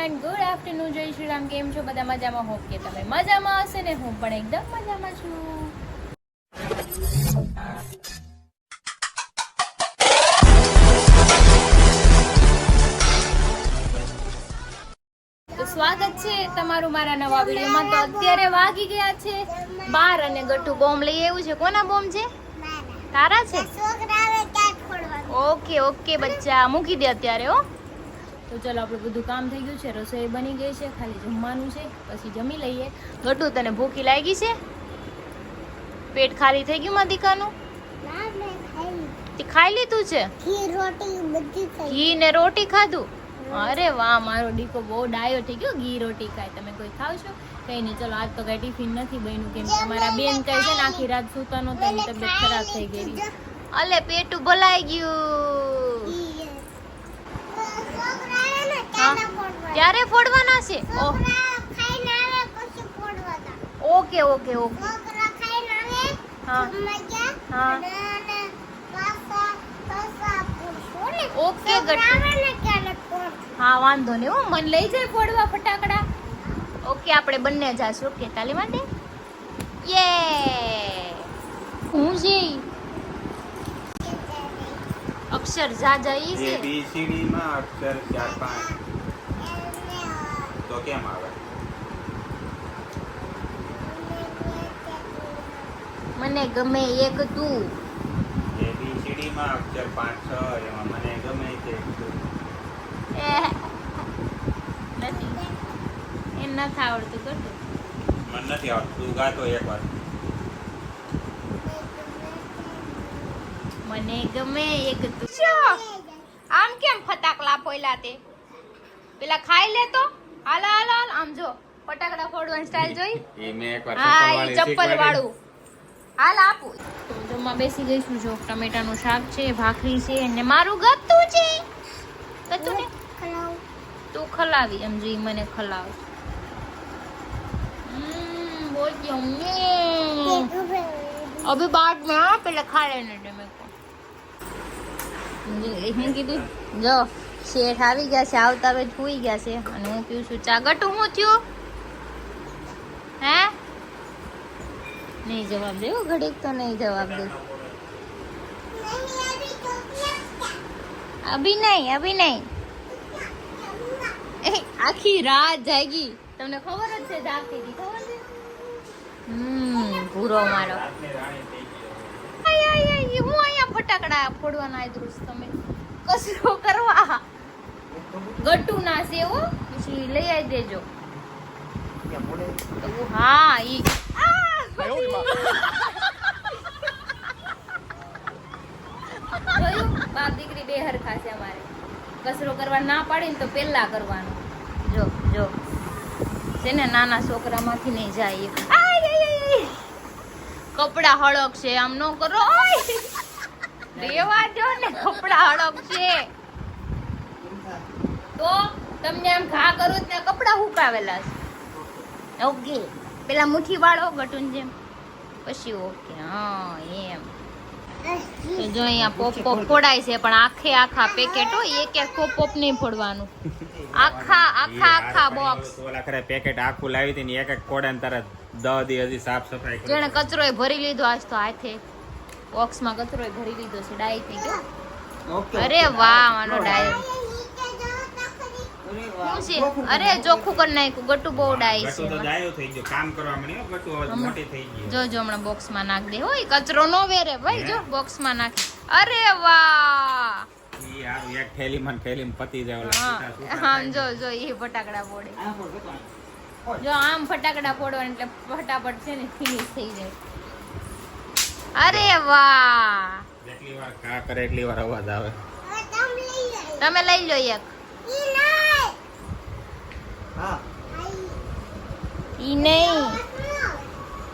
Everyone, good afternoon, જય શ્રી રામ. કેમ છો બધા? મજામાં? હોપ કે તમે મજામાં હશે ને હું પણ એકદમ મજામાં છું. તો સ્વાગત છે તમારું મારા નવા વિડીયોમાં. તો અત્યારે વાગી ગયા છે 12 અને ગટ્ટુ બોમ્બ લઈ આવ્યું છે. કોના બોમ્બ છે? તારા છે? ઓકે ઓકે બચ્ચા, મૂકી દે અત્યારે હો. તો ચલો, આપણું બધું કામ થઈ ગયું છે, રસોઈ બની ગઈ છે, ખાલી જમવાનું છે, પછી જમી લઈએ. ગટ્ટુ, તને ભૂખી લાગી છે? પેટ ખાલી થઈ ગયું માદિકાનું? તે ખાઈ લીધું છે? ઘી ને રોટી ખાધું? અરે વાહ, મારો દીકો બહુ ડાયો થઈ ગયો, ઘી રોટી ખાય. તમે કોઈ ખાવ છો? કઈ નહીં, ચલો આજ તો કઈ ટિફિન નથી બન્યું, કેમ કે અમારા બેન કહે છે ને આખી રાત સૂતા નહોતા, એની તબિયત ખરાબ થઈ ગઈ. અલે પેટું ભલાઈ ગયું. ક્યારે ફોડવાના છે? Okay okay okay. હા હા ઓકે ગટ્ટુ. હા વાંધો નહીં, હું મને લઈ જાય ફોડવા ફટાકડા. ઓકે, આપણે બંને જાશું. ઓકે, તાલી માટે યે. હું છે અક્ષર જાજા ઈ છે. ABCD માં અક્ષર 4 5 તો કેમ આવે? મને ગમે એક તું. ABCD માં અક્ષર 5 6 એમાં મને ગમે છે તું. નથી, એ નથી આવડતું ગટ્ટુ. મને નથી આવડતું, તું ગાતો એકવાર. મને ગમે એક તું. આમ કેમ ફટાકડા ફોયલા તે? પેલા ખાઈ લે તો. હાલ હાલ હાલ, આમ જો ફટાકડા ફોડવાની સ્ટાઈલ જોઈ? એ મે એકવાર હા, એ ચપ્પલ વાળું. હાલ આપું. તો જમવા બેસી ગઈશું. જો ટમેટાનું શાક છે, ભાખરી છે અને મારું ગત્તું છે. ગત્તું ને તું ખલાવી, એમ જોઈ મને ખલાવ. બોલ કે અભી બાદ में પેલા ખા લેને દે મેં કો. હું કીધું જો શેઠ આવી ગયા છે, આવતા વેજ સુઈ ગયા છે અને હું પીઉં છું ચા. ગટ્ટુ, હું થયું? હે? નહીં જવાબ દે, ઘડીક તો નહીં જવાબ દે. અભી નહીં. આખી રાત જાગી, તમને ખબર જ છે, જાગતી હતી, ખબર છે? પૂરો મારો. હું અહીંયા ફટાકડા ફોડવાના આદરુસ, તમે કસરો કરવા. ગટ્ટુ ના છે હો, પછી લઈ આવી દેજો. હા ઈ બાપ દીકરી બે હરખા છે અમારે. કસરો કરવા ના પાડી ને તો પેલા કરવાનો. જો જો છે ને, નાના છોકરામાંથી નહીં જાય. કપડા હળક છે, આમ નો કરો. રેવા દો ને, કપડા હળક છે તો તમને આમ ઘા કરો ને કપડા હુકાવેલા છે. ઓકે, પેલા મુઠ્ઠી વાળો ગટુન જેમ, પછી ઓકે. હા એમ. તો જો અહીંયા પોપ પોપ ફોડાય છે, પણ આખા પેકેટ હોય, એક એક પોપ નહીં ફોડવાનું, આખા બોક્સ. ઓલા ખરે પેકેટ આખું લાવી હતી ને એક એક કોડા ને તરત 10 દી હજી સાફ સફાઈ કરી. જેણે કચરોય ભરી લીધો આજ તો હાથે, બોક્સમાં કચરોય ભરી લીધો છે. ડાઈ થઈ ગયો. અરે વાહ, મારો ડાયો. અરે ચોખ્ખું કરી નાખ્યું. ગટ્ટુ બહુ ડાઈ છે. ગટ્ટુ તો ડાયો થઈ ગયો, કામ કરવા મળ્યો. ગટ્ટુ હવે મોટી થઈ ગઈ. જો હમણાં બોક્સમાં નાખ દે. હોય કચરો નો વેરે ભાઈ, જો બોક્સમાં નાખી. અરે વાહ, ઈ આ એક થેલીમાં પતી જાય. હા જો એ ફટાકડા ફોડે. જો આમ ફટાકડા ફોડવા એટલે ફટાફટ છે ને ફિનિશ થઈ જાય. અરે વાહ, જેટલી વાર કા કરે એટલી વાર અવાજ આવે. તમે લઈ લો એક. ઈ નહીં,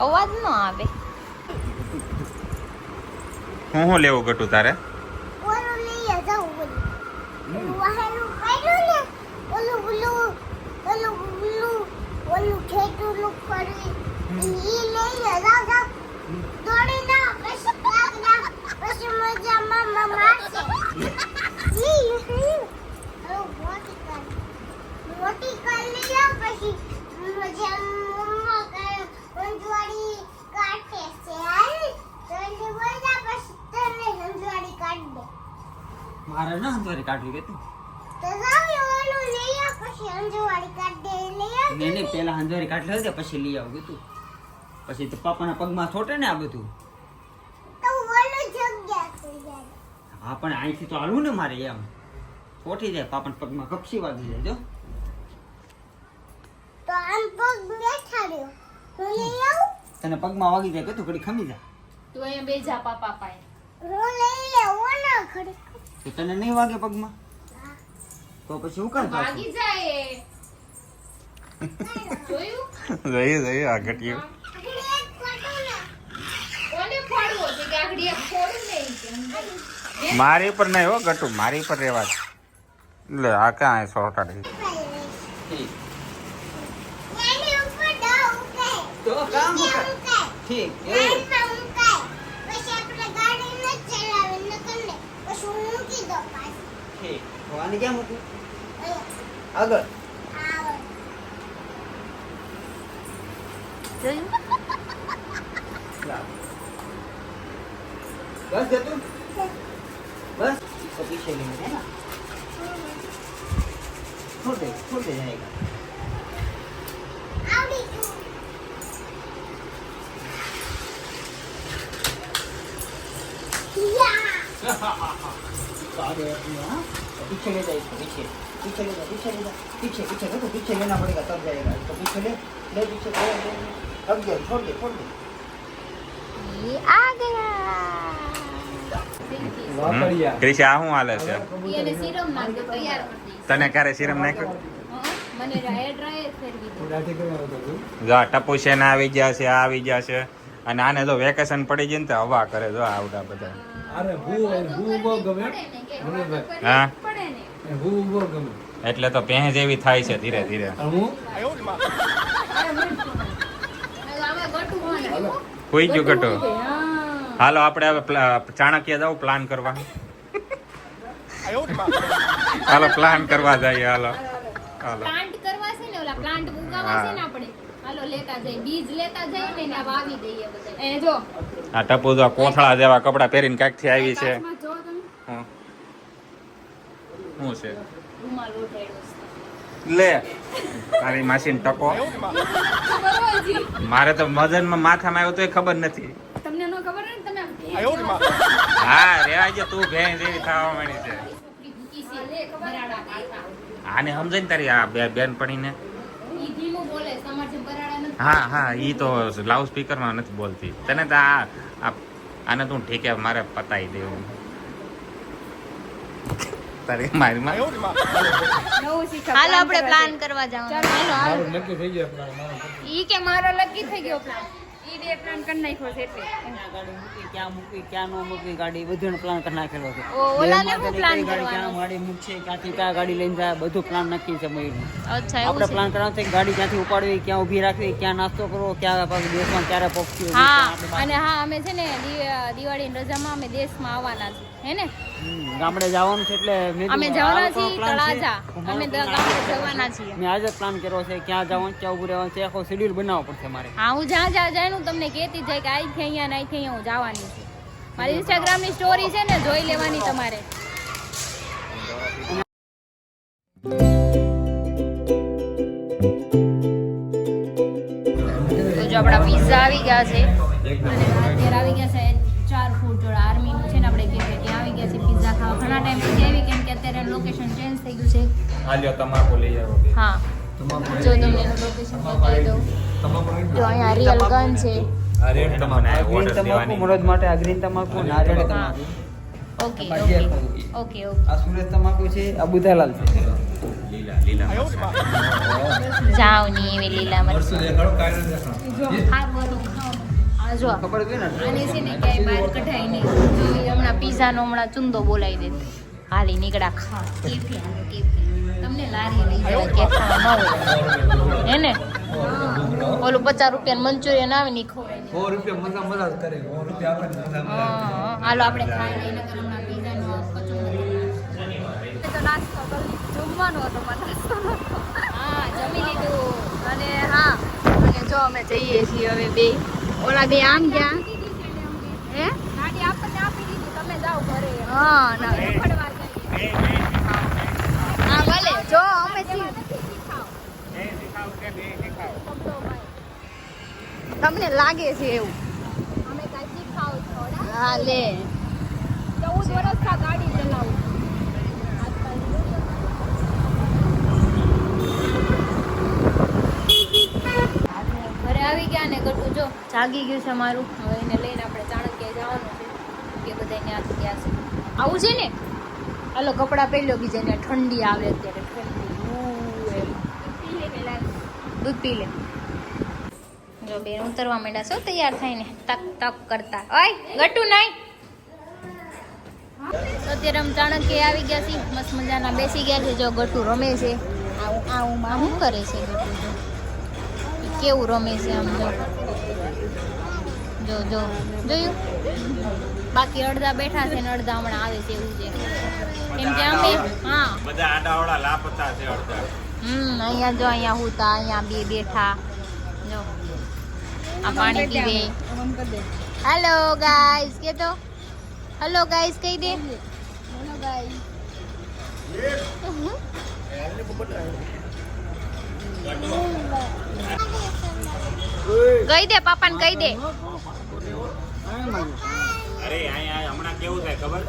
અવાજ ન આવે. હું લેવું ગટુ તારે? મોટી પછી મજા મમ્મા કરે સંજવાડી કાટે છે હાલ તો બોલા પછી તને સંજવાડી કાઢ દે મારે ના અંતવારી કાઢવી કે તું તો જાવ ઓલું લઈ આ પછી સંજવાડી કાઢ દે લઈ આ નહીં પેલા અંતવારી કાઢ લેજે પછી લઈ આવ તું પછી તો પાપાના પગમાં છોટે ને આ બધું તો ઓલું જગ્યા થઈ જાય હા પણ અહીંથી તો હાલવું ને મારે એમ છોટી જાય પાપાના પગમાં કપસી વાગી જાય જો તો આમ પગ બેઠાડ્યો હું લઈ આવું તને પગમાં વાગી જાય કે તું ઘડી ખમી જા તું અહીંયા બેજા પાપા પાય હું લઈ લેવો ના ખડી તો તને નહીં વાગે પગમાં તો પછી હું કામ થાશું ભાગી જાય જોયું જઈએ આ ઘટ્યું કોને ફાડવો છે કે આગળ એક ફોડું નહીં કે મારી પર નહીં હો ગટુ મારી પર રહેવા દે. લે આ ક્યાં સોટા રહી ઠીક એની ઉપર ડાઉ કે તો કામ કેમ કર કે ઠીક એવું પછી આપણે ગાડી ન ચલાવે ન કરે પછી હું મૂકી દો પાછી ઠીક તો આને ક્યાં મૂકું અહીંયા આગળ આવે જોયું લાવ. બસ જતું बस इसको पीछे लेंगे है ना छोड़ दे जाएगा આવડી ગયું યા तो आगे हाँ तो पीछे ले जा इसको पीछे ले जा पीछे तो पीछे लेना पड़ेगा तब जाएगा इसको पीछे ले पीछे ले अब गया छोड़ दे ये आ ગયા ક્રિશા આ શું હાલે છે એને સિરમ નાખ દે તૈયાર કરી દઈશ તને ક્યારે સિરમ નાખ્યો મને હેર ડ્રાયર ફેરવી દે જો આ ટપુ છે ને આવી ગયા છે આ આવી ગયા છે અને આને જો વેકેશન પડી જાય ને તો હવા કરે જો આવડા બધા અરે હું બહુ ગમે હા પડે ને હું બહુ ગમે એટલે તો ભેંસ જેવી થાય છે ધીરે ધીરે અને હું આમે ગટુ કોણ કોઈ ગયું ગટો હા હાલો આપણે હવે ચાણક્ય જાવ પ્લાન કરવા હાલો પ્લાન કરવા જઈએ હાલો હાલો પ્લાન્ટ કરવા છે ને ઓલા પ્લાન્ટ ઉગાવવા છે ને આપણે હાલો લેતા જઈએ બીજ લેતા જઈએ ને એને વાવી દઈએ બધા એ જો આ ટપુ જો કોથળા જેવા કપડા પહેરીને કાંઈક થી આવી છે કાચમાં જો તમે હં. શું છે રૂમાલ ઉઠાડ્યો છે લે તારી માસીને ટકો ખબર હોય જી મારે તો મગજમાં માથામાં આવ્યો તો ખબર નથી તમને નો ખબર ને તમે આમ હા રેવા જો તું ભેંસ જેવી થવા માંડી છે છોકરી ભૂકી છે લે બરાડા કાકા આને સમજાય ને તારી આ બેનપણીને ઈ ધીમું બોલે તમાર જે બરાડા નથી હા ઈ તો લાઉડ સ્પીકરમાં નથી બોલતી તને તો આને તું ઠીકે મારે પતાઈ દેવું તારી મારીમાં નવું શીખા હાલો આપણે પ્લાન કરવા જવાનું હાલો હાલો મારું નક્કી થઈ ગયું મારું ઈ કે મારો લકી થઈ ગયો પ્લાન ઈ બે પ્લાન કરી નાખ્યો છે એટલે ક્યાં મૂકી ક્યાં ન મૂકી ગાડી બધું પ્લાન કરી નાખેલો છે ઓ, ઓલાને શું plan કઈ ગાડી કરવાનો? ક્યાં ગાડી મૂકશે ક્યાંથી ક્યાં ગાડી લઈને જાય બધું પ્લાન નક્કી છે મયુરનું અચ્છા આપણે એવું છે પ્લાન કરવાનું છે કે ગાડી ક્યાંથી ઉપાડવી ક્યાં ઊભી રાખવી ક્યાં નાસ્તો કરવો ક્યાં પાછું દેશમાં ક્યારે પહોંચવી હા અને હા અમે છે ને દિવાળીની રજામાં અમે દેશમાં આવવાના છે હે ને ગામડે જવાનું છે એટલે મેં અમે કીધું, જવાના આ છીએ plan છે. તળાજા અમે ગામડે જવાના છીએ મેં આજે પ્લાન કર્યો છે ક્યાં જવાનું ક્યાં ઊભું રહેવાનું છે આખો શેડ્યુલ બનાવવો પડશે મારે હા હું જ્યાં જ્યાં જાય હું તમને કહેતી જાય કે અહીંથી અહીંયા ને અહીંથી અહીંયા હું જવાની છું મારી ઇન્સ્ટાગ્રામની સ્ટોરી છે ને જોઈ લેવાની તમારે તો જો આપણા પિઝા આવી ગયા છે અને અત્યારે આવી ગયા છે 4 ફૂટ જોડા આર્મીનું છે ને આપણે કહીએ ત્યાં આવી ગયા છે પિઝા ખાવા ઘણા ટાઈમ પછી આવી કેમ કે અત્યારે લોકેશન ચેન્જ થઈ ગયું છે હાલ્યો તમાકુ લઈ આવો હા જો તમને એનું લોકેશન બતાવી દઉં જો અહીંયા રિયલ ગન છે આ રેડ તમને ગ્રીન ઓર્ડર તમાકુ દેવાની મરદ માટે આ ગ્રીન તમાકુ નારિયેળ હા તમાકુ ઓકે બાકી ઓકે ખાવું. ઓકે આ સુરેશ તમાકુ છે આ બુધાલાલ છે લીલા જાવ ની એવી લીલા મરચું જો ખાવાનું આ જો ખબર છે ને આને છે ને ક્યાંય બહાર કઢાય નહીં જો ઈ હમણાં પિઝાનો હમણાં ચુંદો બોલાવી દે હાલી નીકળા ખા કેફી હાલો કેફી તમને લારી લઈ જવાય કે ખાવા ન હોય હે ને ઓલું 50 રૂપિયાનું મંચુરિયન આવે ને ઈ ખવાય નહીં. ₹100 મજા જ કરે ₹100 આપણે મજા હા, હાલો આપણે ખાઈ લઈને હમણાં પિઝાનો કચુંબર તો નાસ્તો કરી જમવાનો હતો પણ નાસ્તો નહોતો. હા જમી લીધું અને હા અને જો અમે જઈએ છીએ હવે બે ઓલા બે આમ ગયા હે ગાડી આપણને આપી દીધી તમે જાઓ ઘરે હા ના ફડવા જઈએ હા ભલે જો અમે તમને લાગે છે એવું અમે કાઈ શીખાવ થોડા હા લે 14 વર્ષથી ગાડી ચલાવું ઘરે આવી ગયા ને ગટુ જો જાગી ગયું છે મારું હવે એને લઈને આપણે ચાણક્ય જવાનું છે કે બધા ત્યાંથી ગયા છે આવું છે ને હાલો કપડાં પહેરી લો બીજાને ઠંડી આવે અત્યારે ઠંડી એમ દૂધ પી લે જો બેન ઉતરવા માંડ્યા છો તૈયાર થઈને ટક ટક કરતા ઓય ગટુ નહીં અત્યારે આમ ચાણક્ય આવી ગયા છે મસ્ત મજાના બેસી ગયા છે જો ગટુ રમે છે આવું માં શું કરે છે ગટુ જો કેવું રમે છે આમ જો જો જો જોયું બાકી અડધા બેઠા છે ને અડધા હમણાં આવે છે એવું છે કેમ કે અમે હા બધા આડાવાળા લાપતા છે અડધા. અહીંયા જો અહીંયા હુતા અહીંયા બે બેઠા જો આ પાણી પીવે હેલો ગાઈસ કે તો હેલો ગાઈસ કહી દે હેલો ગાઈસ કહી દે પાપાને કહી દે અરે અહીંયા હમણાં કેવું થાય ખબર?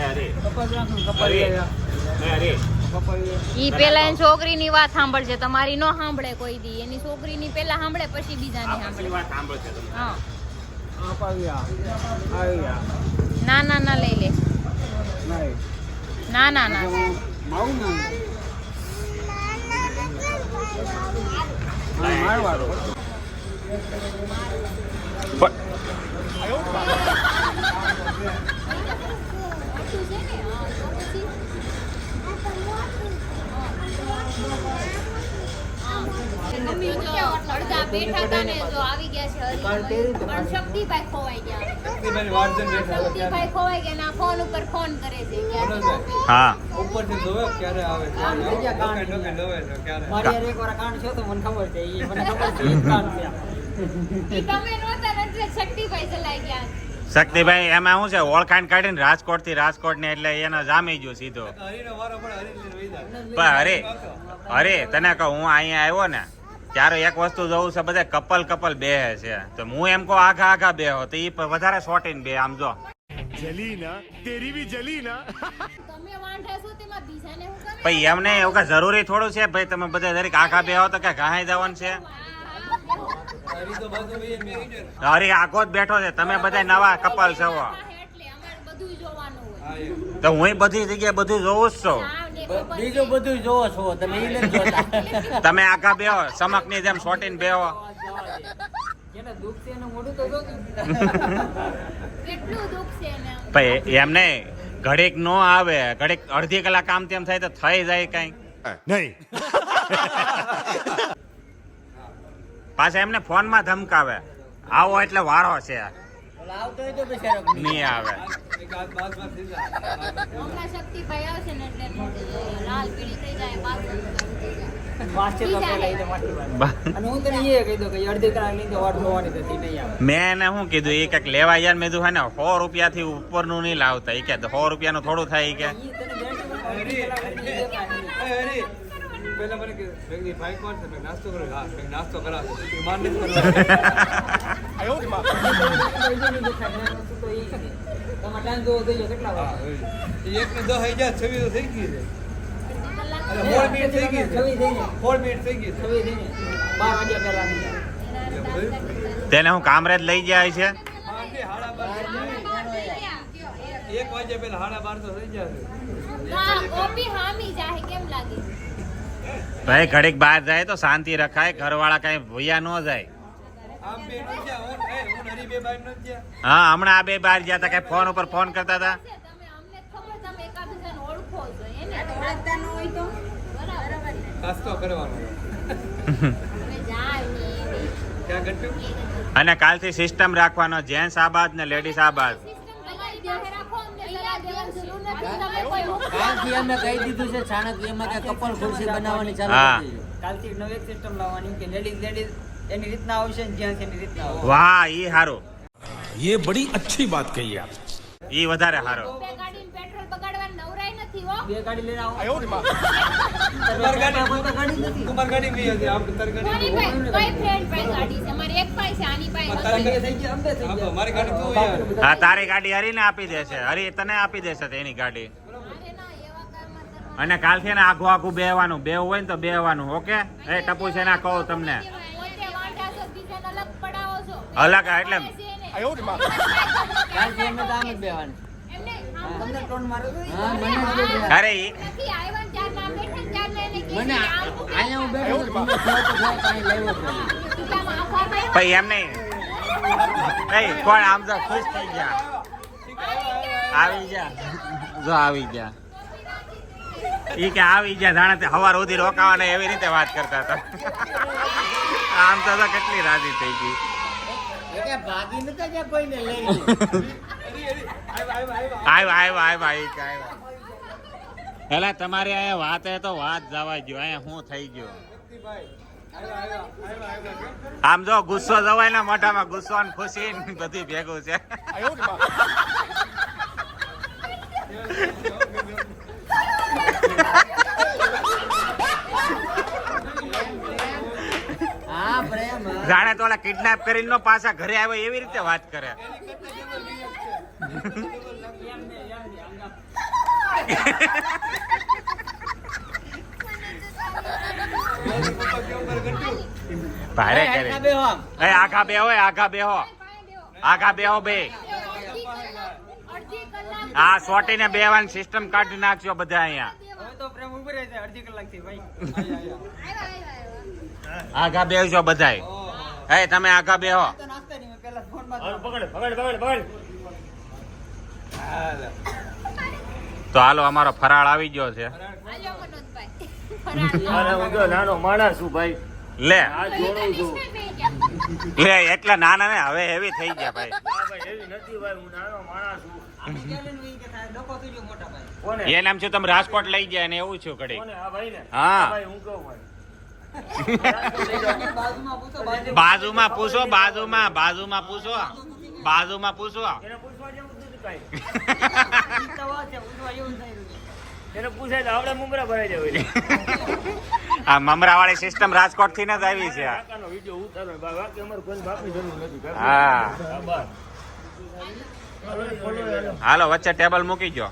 અરે ઈ પેલા એની છોકરીની વાત સાંભળશે તમારી નો સાંભળે કોઈ દી એની છોકરીની પેલા સાંભળે પછી બીજાની સાંભળે વાત સાંભળશે તમે. હા ના ના ના લઈ લે ના ના ના અડધા બેઠા હતા ને જો આવી ગયા છે પણ શક્તિભાઈ ખોવાઈ ગયા શક્તિભાઈ ખોવાઈ ગયા ના ફોન ઉપર ફોન કરે છે હા ઉપરથી જોવે ક્યારે આવે છે ડોકે જોવે છે ક્યારે મારી યાર એકવાર કાંડ છે તો મને ખબર છે ઈ મને ખબર છે ઈ કાંડ છે ઈ તમે નહોતા એટલે શક્તિભાઈ ચલાઈ ગયા શક્તિભાઈ એમાં શું છે ઓળખાણ કાઢીને રાજકોટ થી રાજકોટ ને એટલે એનો જામી ગયો સીધો. હરીનો વારો પણ હરી લઈને વઈ પણ અરે તને કહું હું અહીંયા આવ્યો ને ત્યારે એક વસ્તુ જોઉં છે બધા કપલ બેહે છે તો હું એમ કહું આઘા બેહો તો ઈ વધારે શોર્ટીન બે આમ જો તમે વાંઢા છો તેમાં બીજાને હું કરે ભાઈ એમને એવું કઈ જરૂરી થોડું છે ભાઈ તમે બધા દરેક આખા બેહો તો કે ઘાય જવાનું છે. હરી તો બાજુ વઈ મેં અરે આખો જ બેઠો છે તમે બધા નવા કપલ છો એટલે અમારે બધું જોવાનું હોય તો હું બધી જગ્યાએ બધું જોઉં જ છું. બીજું બધું જોવો છો તમે ઈ નથી જોતા તમે આખા બેહો સમક ની જેમ શોર્ટીન બેહો જેને દુઃખ છે એનું મોઢું તો જો કેટલું દુઃખ છે ને આમ. ભાઈ એમ નહીં ઘડીક નો આવે ઘડીક અડધી કલાક આમ તેમ થાય તો થઈ જાય કઈ નહીં પાછા એમને ફોન માં ધમકાવે આવો એટલે વારો છે આવતો હોય તો બિચારો નહીં આવે. એક હાથ બાજમાં થઈ જાય હમણાં શક્તિભાઈ આવશે ને એટલે લાલ પીળી થઈ જાય પાછળ થઈ જાય વાંચે તો પેલા ઈ તો માટી વાત અને હું તને એ કહી દઉં કે અડધી કલાક લઈને વાટ જોવાની તો ઈ નહીં આવે મેં એને શું કીધું એ કઈક લેવા યાર મેં કીધું હે ને 100 રૂપિયાથી ઉપરનું નહીં લાવતા એ કે 100 રૂપિયાનું થોડું થાય કે ઈ તને ગેરંટી હરી પેલા મને કે વેગની ભાઈ કોણ છે? મેં નાસ્તો કર્યો. હા મેં નાસ્તો કરાવ્યો. ઈ માન નથી કરવાનો. તો ઈ તમારે ટાઈમ જોવો જોઈએ કેટલા હા વાગે ઈ એકને 10 થઈ ગયા 26 તો થઈ ગઈ છે. અરે 16 મિનિટ થઈ ગઈ છે. 16 મિનિટ થઈ ગઈ છે. 12 વાગ્યા પહેલા નહીં એમ થયું? તેને હું કામરેજ લઈ જાય છે હા, આંટી, 12:30 1 વાગ્યા પહેલા 12:30 તો થઈ ગયા છે. હા ઓપી હામી જાહે કેમ લાગે ભાઈ ઘડીક બહાર જાય તો શાંતિ રખાય ઘરવાળા કઈ ભૂયા ન જાય. આમ બે નથી ગયા. હું હરી બે બાર નથી ગયા. હા હમણાં આ બે બહાર ગયા હતા કઈ ફોન ઉપર ફોન કરતા હતા તમે અમને ખબર તમે એકાબીજાને ઓળખો છો એને ઓળખતા ન હોય તો બરાબર નાસ્તો કરવાનો. હવે જાય ને ક્યાં ગટ્ટુ? અને કાલથી સિસ્ટમ રાખવાનો જેન્ટ્સ આબાદ ને લેડીઝ આબાદ સિસ્ટમ તમારી પાસે રાખો અમને સલાહ દેવાની જરૂર નથી તમે કોઈ કાલથી અમે કહી દીધું છે ચાણક્યમાં કે કપલ ખુરશી બનાવવાની ચાલુ હા. કરી દીધી. કાલથી નવી સિસ્ટમ લાવવાની કે લેડીઝ એની રીતના આવશે ને જ્યાં એની રીતના આવશે. વાહ ઈ હારું, ये बड़ी अच्छी बात कही आप. ઈ વધારે હારો. બે ગાડીને પેટ્રોલ બગાડવાની નવરાઈ નથી હો. બે ગાડી લઈને આવો. તમારી ગાડી કોઈ તો ગાડી નથી. તમારી ગાડી બી હતી આપણે તારી કોની ગાડી પાસે? કઈ ફ્રેન્ડ પાસે ગાડી છે? મારી એક પાસે છે, આની પાસે તારી નથી. ગાડી થઈ ગઈ અંબે થઈ ગઈ મારી ગાડી તું યાર હા તારી ગાડી હરીને આપી દેશે, હરી તને આપી દેશે એની ગાડી. અરે ના, એવા કામમાં કરવા. અને કાલથી એને આઘું આઘું બેહવાનું, બેહવું હોય ને તો બેહવાનું. ઓકે એ ટપુ છે ના કહું તમને પોતે વાંઢા છો, બીજાને અલગ પડાવો છો. અલગ એટલે કાલથી અમે તો આમ જ બેહવાની. એમને આમ તમને બોલે. ટોન મારો તો? હા, મને જ બેહવાનું. અરે ઈ નથી આવ્યા ને ચાર નામ બેઠા ને ચાર ને એને કહે મને છે કે આમ મૂકે. અહીંયા હું બેઠો છું, તમને ખાવ તો ખાવ, કાંઈ લેવો જ નથી. બીજામાં આખા ભાઈ ભાઈ એમ નહીં એ કોણ આમ તો ખુશ થઈ ગયા, આવી જા જો આવી જા ઈ કે આવી ગયા જાણે તે હવાર સુધી રોકાવાના એવી રીતે વાત કરતા હતા. આમ તો કેટલી રાજી થઈ ગઈ. એટલે ભાગી નતા જ્યાં કોઈને લઈ ગઈ. આવ્યા પેલા તમારે અહીંયા વાત હે તો વાત જવા ગયો, અહીંયા શું થઈ ગયું? આમ જો ગુસ્સો જવાય ને મોઢામાં, ગુસ્સો ને ખુશી ને બધી ભેગું છે. હા પ્રેમ હા. જાણે તો ઓલા કિડનેપ કરીને નો પાછા ઘરે આવ્યો એવી રીતે વાત કરે. ભારે એ, કરે. આટલા બેહો આમ. એ આઘા બેહો, એ આઘા બેહો, આઘા બેહો બે. અડધી કલાક આ સોટીને બેહવાની સિસ્ટમ કાઢી નાખજો બધા અહીંયા. હવે તો પ્રેમ ઉભી રહે છે અડધી કલાકથી ભાઈ. આઘા બેહજો બધાય. એ તમે આઘા બેહો. તો નાસ્તા નહીં, મેં પહેલા ફોનમાં તો હાલો અમારો ફરાળ આવી ગયો છે. આજો મનોજભાઈ. લે લે એટલે નાના ને હવે એવી થઈ ગયા ભાઈ. એ નામ છે તમે રાજકોટ લઈ ગયા ને એવું છું કડી. હા બાજુમાં પૂછો, બાજુમાં પૂછો. આ મમરા વાળી સિસ્ટમ રાજકોટ થી જ આવી છે. હા હાલો વચ્ચે ટેબલ મૂકી ગયો.